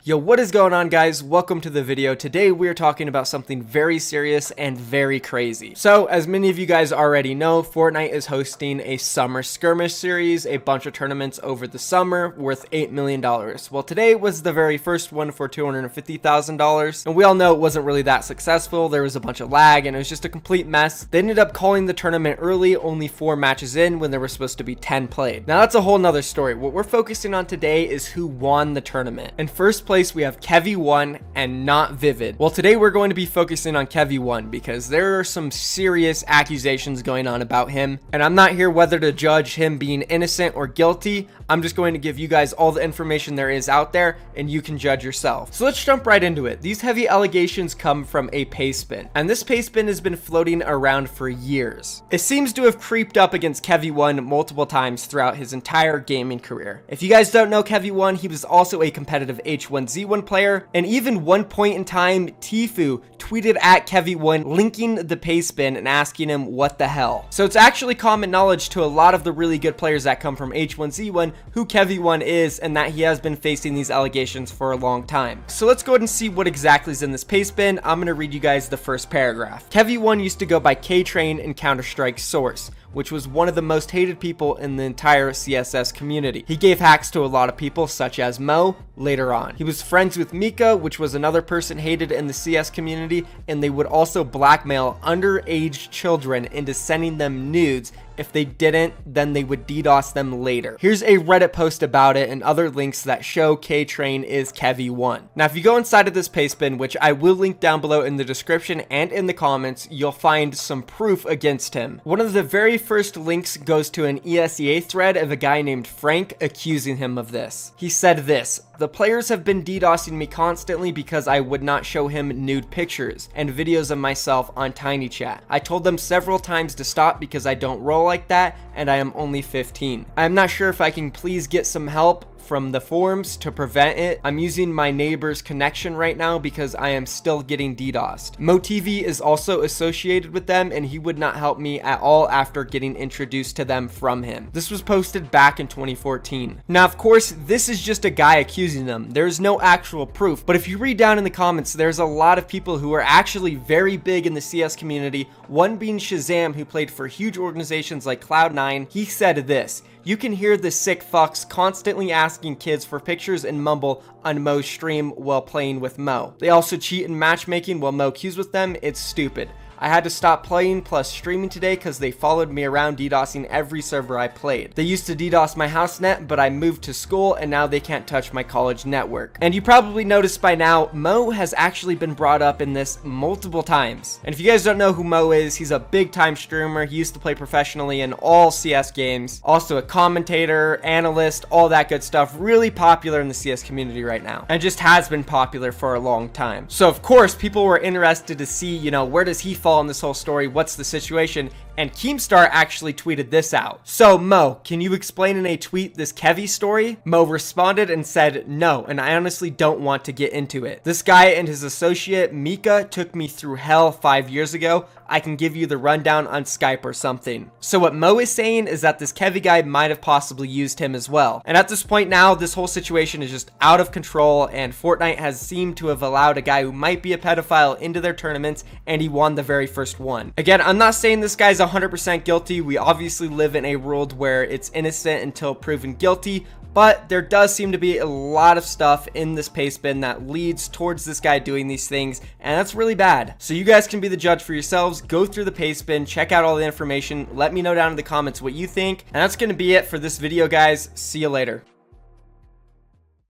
Yo, what is going on, guys? Welcome to the video. Today we are talking about something very serious and very crazy. So, as many of you guys already know, Fortnite is hosting a summer skirmish series, a bunch of tournaments over the summer worth $8 million. Well, today was the very first one for $250,000, and we all know it wasn't really that successful. There was a bunch of lag, and it was just a complete mess. They ended up calling the tournament early, only 4 matches in, when there were supposed to be 10 played. Now, that's a whole nother story. What we're focusing on today is who won the tournament. In first place, we have Kevy1 and not Vivid. Well, today we're going to be focusing on Kevy1 because there are some serious accusations going on about him, and I'm not here whether to judge him being innocent or guilty. I'm just going to give you guys all the information there is out there, and you can judge yourself. So let's jump right into it. These heavy allegations come from a pay spin, and this pay spin has been floating around for years. It seems to have creeped up against Kevy1 multiple times throughout his entire gaming career. If you guys don't know Kevy1, he was also a competitive H1Z1 player, and even one point in time, Tfue tweeted at Kevy1 linking the pay spin and asking him what the hell. So it's actually common knowledge to a lot of the really good players that come from H1Z1 who Kevy1 is, and that he has been facing these allegations for a long time. So let's go ahead and see what exactly is in this pay spin. I'm going to read you guys the first paragraph. Kevy1 used to go by K-Train in Counter-Strike Source, which was one of the most hated people in the entire CSS community. He gave hacks to a lot of people, such as Mo, later on. He was friends with Mika, which was another person hated in the CS community, and they would also blackmail underage children into sending them nudes. If they didn't, then they would DDoS them later. Here's a Reddit post about it and other links that show K-Train is Kevy1. Now, if you go inside of this pay spin, which I will link down below in the description and in the comments, you'll find some proof against him. One of the very first links goes to an ESEA thread of a guy named Frank accusing him of this. He said this: "The players have been DDoSing me constantly because I would not show him nude pictures and videos of myself on TinyChat. I told them several times to stop because I don't roll like that, and I am only 15. I am not sure if I can please get some help from the forums to prevent it. I'm using my neighbor's connection right now because I am still getting DDoSed. MoTV is also associated with them, and he would not help me at all after getting introduced to them from him." This was posted back in 2014. Now, of course, this is just a guy accusing them. There's no actual proof, but if you read down in the comments, there's a lot of people who are actually very big in the CS community, one being Shazam, who played for huge organizations like Cloud9. He said this: "You can hear the sick fucks constantly asking kids for pictures and mumble on Mo's stream while playing with Mo. They also cheat in matchmaking while Mo queues with them. It's stupid. I had to stop playing plus streaming today because they followed me around DDoSing every server I played. They used to DDoS my house net, but I moved to school and now they can't touch my college network." And you probably noticed by now, Mo has actually been brought up in this multiple times. And if you guys don't know who Mo is, he's a big time streamer. He used to play professionally in all CS games. Also a commentator, analyst, all that good stuff. Really popular in the CS community right now, and just has been popular for a long time. So of course, people were interested to see, where does he fall in this whole story? What's the situation? And Keemstar actually tweeted this out. "So Mo, can you explain in a tweet this Kevy story?" Mo responded and said, "No, and I honestly don't want to get into it. This guy and his associate Mika took me through hell 5 years ago. I can give you the rundown on Skype or something." So what Mo is saying is that this Kevy guy might have possibly used him as well. And at this point now, this whole situation is just out of control, and Fortnite has seemed to have allowed a guy who might be a pedophile into their tournaments, and he won the very first one. Again, I'm not saying this guy's 100% guilty. We obviously live in a world where it's innocent until proven guilty, but there does seem to be a lot of stuff in this pay spin that leads towards this guy doing these things, and that's really bad. So you guys can be the judge for yourselves. Go through the pay spin, check out all the information, let me know down in the comments what you think, and that's going to be it for this video, guys. See you later.